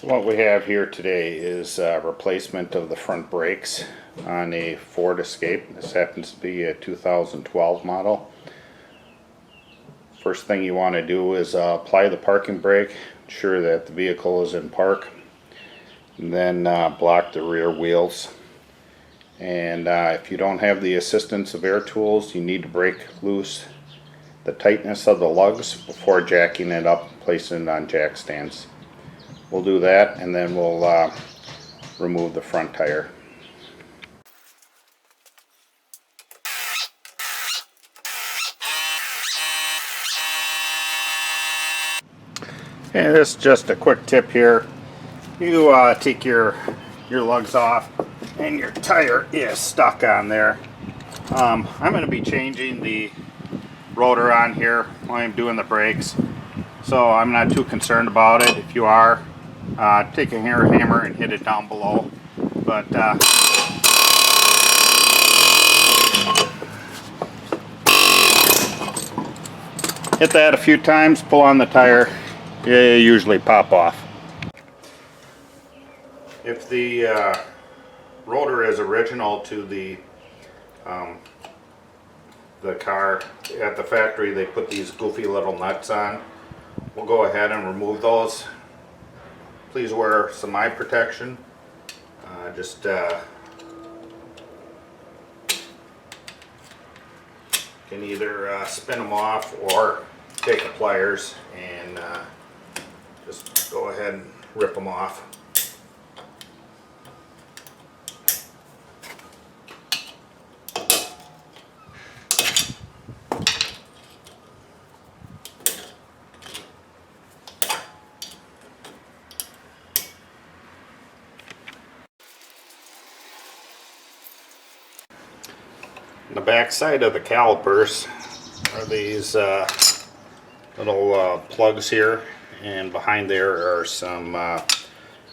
So what we have here today is a replacement of the front brakes on a Ford Escape. This happens to be a 2012 model. First thing you want to do is apply the parking brake, ensure that the vehicle is in park, and then block the rear wheels. And if you don't have the assistance of air tools, you need to break loose the tightness of the lugs before jacking it up, placing it on jack stands. We'll do that, and then we'll remove the front tire. And this is just a quick tip here. You take your lugs off and your tire is stuck on there. I'm going to be changing the rotor on here while I'm doing the brakes, so I'm not too concerned about it. If you are, take a hammer and hit it down below. But hit that a few times, pull on the tire, you usually pop off. If the rotor is original to the car, at the factory they put these goofy little nuts on. We'll go ahead and remove those. Please wear some eye protection. Just can either spin them off or take the pliers and just go ahead and rip them off. The back side of the calipers are these little plugs here, and behind there are some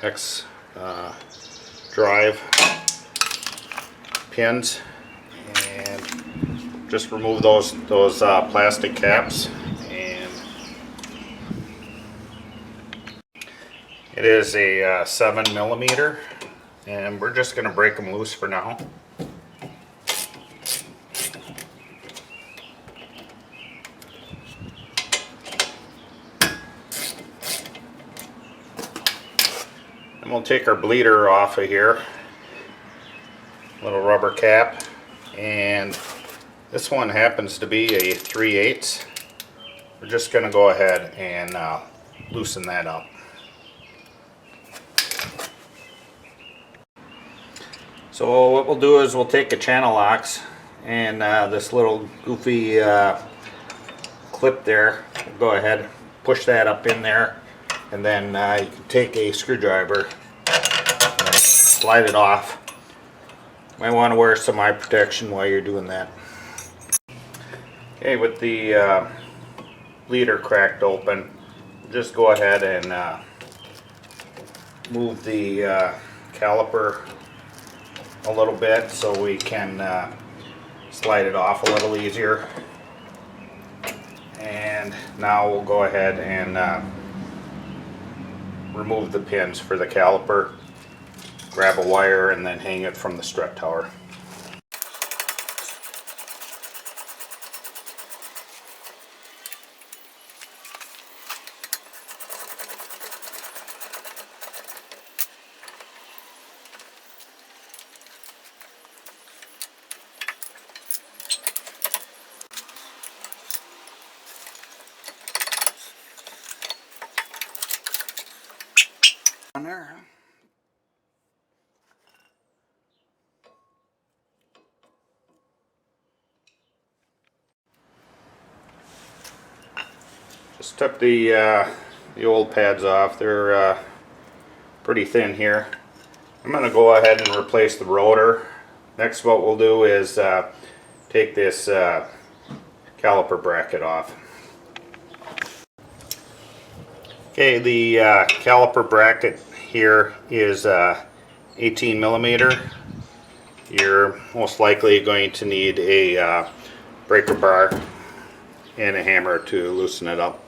hex drive pins, and just remove those plastic caps. And it is a 7mm, and we're just going to break them loose for now. And we'll take our bleeder off of here, little rubber cap, and this one happens to be a 3/8. We're just going to go ahead and loosen that up. So what we'll do is we'll take a channel locks and this little goofy clip there, we'll go ahead and push that up in there, and then you can take a screwdriver and slide it off. Might want to wear some eye protection while you're doing that. Okay, with the bleeder cracked open, just go ahead and move the caliper a little bit so we can slide it off a little easier. And now we'll go ahead and remove the pins for the caliper, grab a wire, and then hang it from the strut tower. On there. Just took the old pads off. They're pretty thin here. I'm going to go ahead and replace the rotor. Next, what we'll do is take this caliper bracket off. Okay, the caliper bracket here is 18mm. You're most likely going to need a breaker bar and a hammer to loosen it up.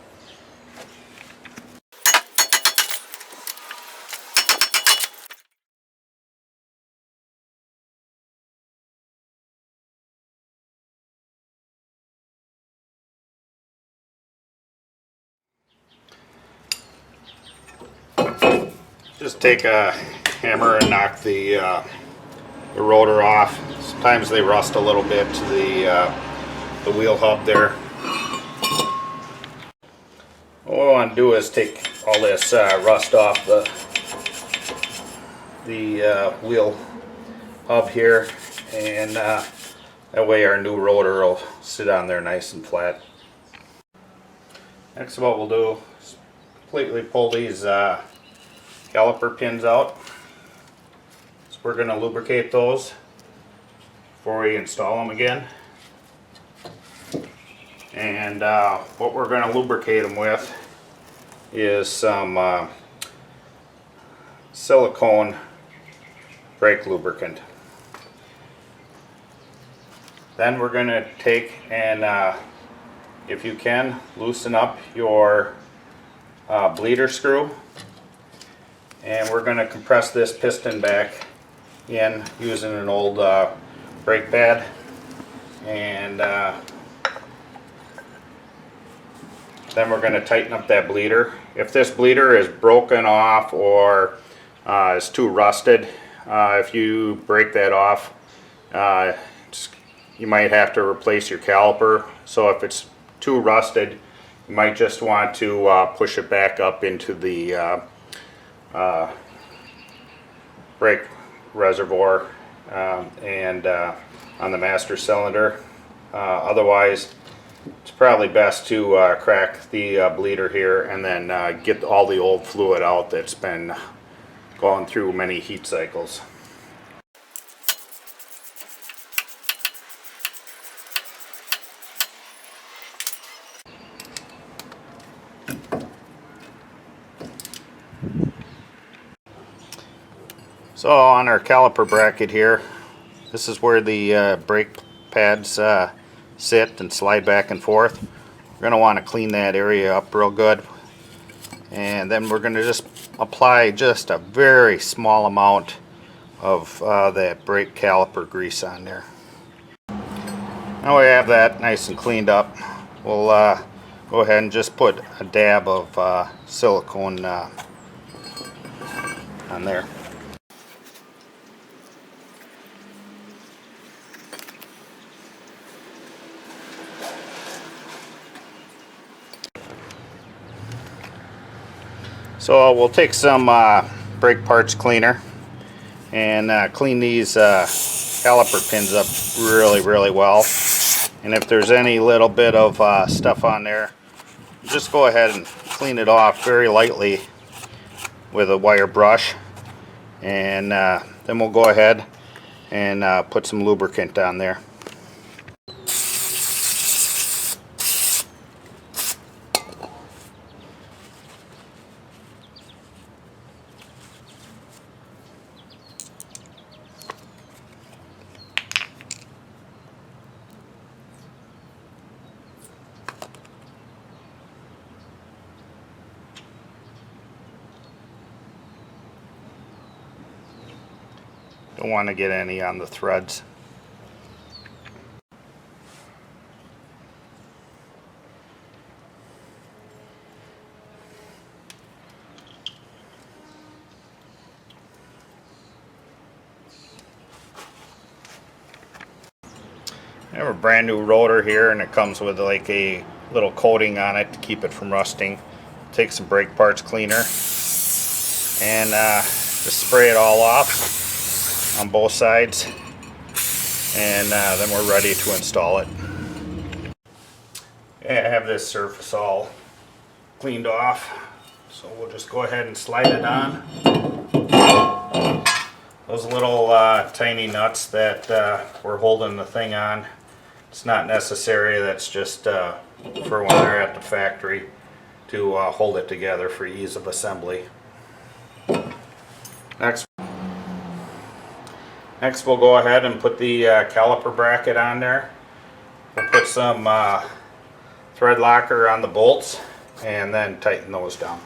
Just take a hammer and knock the rotor off. Sometimes they rust a little bit to the wheel hub there. What we want to do is take all this rust off the wheel hub here, and that way our new rotor will sit on there nice and flat. Next, what we'll do is completely pull these caliper pins out. So we're going to lubricate those before we install them again. And what we're going to lubricate them with is some silicone brake lubricant. Then we're going to take and, if you can, loosen up your bleeder screw, and we're going to compress this piston back in using an old brake pad, and then we're going to tighten up that bleeder. If this bleeder is broken off or is too rusted, if you break that off, you might have to replace your caliper. So if it's too rusted, you might just want to push it back up into the brake reservoir and on the master cylinder. Otherwise, it's probably best to crack the bleeder here and then get all the old fluid out that's been going through many heat cycles. So on our caliper bracket here, this is where the brake pads sit and slide back and forth. We're going to want to clean that area up real good, and then we're going to just apply just a very small amount of that brake caliper grease on there. Now we have that nice and cleaned up, we'll go ahead and just put a dab of silicone on there. So we'll take some brake parts cleaner and clean these caliper pins up really well. And if there's any little bit of stuff on there, just go ahead and clean it off very lightly with a wire brush. And then we'll go ahead and put some lubricant on there. Don't want to get any on the threads. I have a brand new rotor here, and it comes with like a little coating on it to keep it from rusting. Take some brake parts cleaner and just spray it all off on both sides, and then we're ready to install it. I have this surface all cleaned off, so we'll just go ahead and slide it on. Those little tiny nuts that we're holding the thing on, it's not necessary. That's just for when they're at the factory to hold it together for ease of assembly. Next we'll go ahead and put the caliper bracket on there. We'll put some thread locker on the bolts and then tighten those down.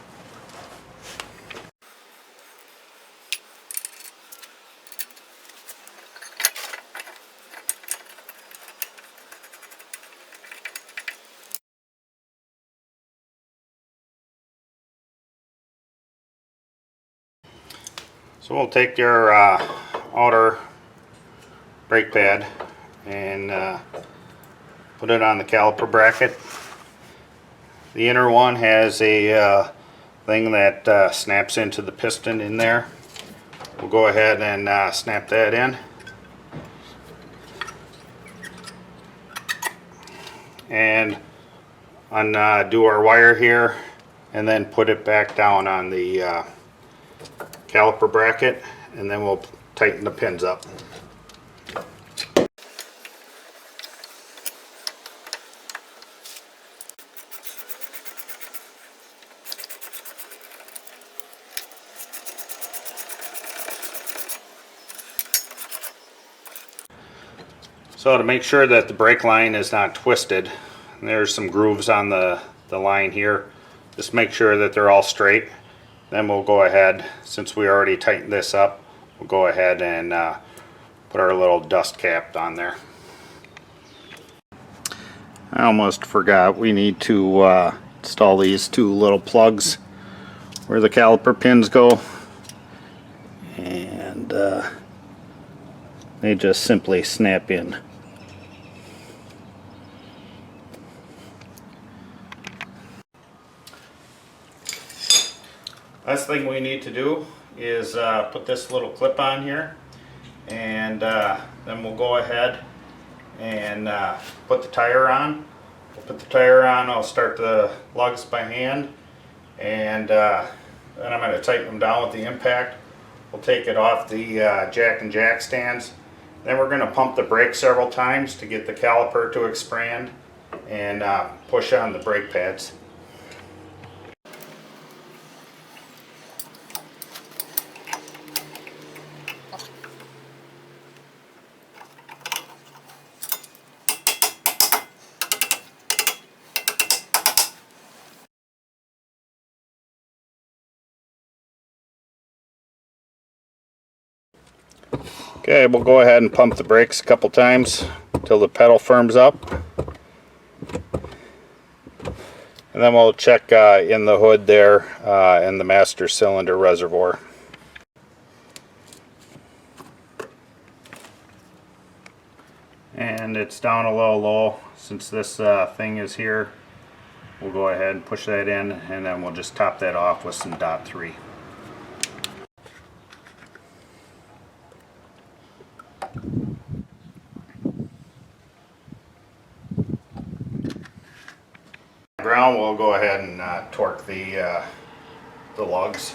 So we'll take your outer brake pad and put it on the caliper bracket. The inner one has a thing that snaps into the piston in there. We'll go ahead and snap that in. And undo our wire here and then put it back down on the caliper bracket, and then we'll tighten the pins up. So to make sure that the brake line is not twisted, there's some grooves on the line here. Just make sure that they're all straight. Then we'll go ahead, since we already tightened this up, we'll go ahead and put our little dust cap on there. I almost forgot, we need to install these two little plugs where the caliper pins go, and they just simply snap in. Last thing we need to do is put this little clip on here, and then we'll go ahead and put the tire on. We'll put the tire on, I'll start the lugs by hand, and then I'm going to tighten them down with the impact. We'll take it off the jack and jack stands. Then we're going to pump the brakes several times to get the caliper to expand and push on the brake pads. Okay, we'll go ahead and pump the brakes a couple times until the pedal firms up. And then we'll check in the hood there in the master cylinder reservoir. And it's down a little low. Since this thing is here, we'll go ahead and push that in, and then we'll just top that off with some .3. Ground, we'll go ahead and torque the lugs.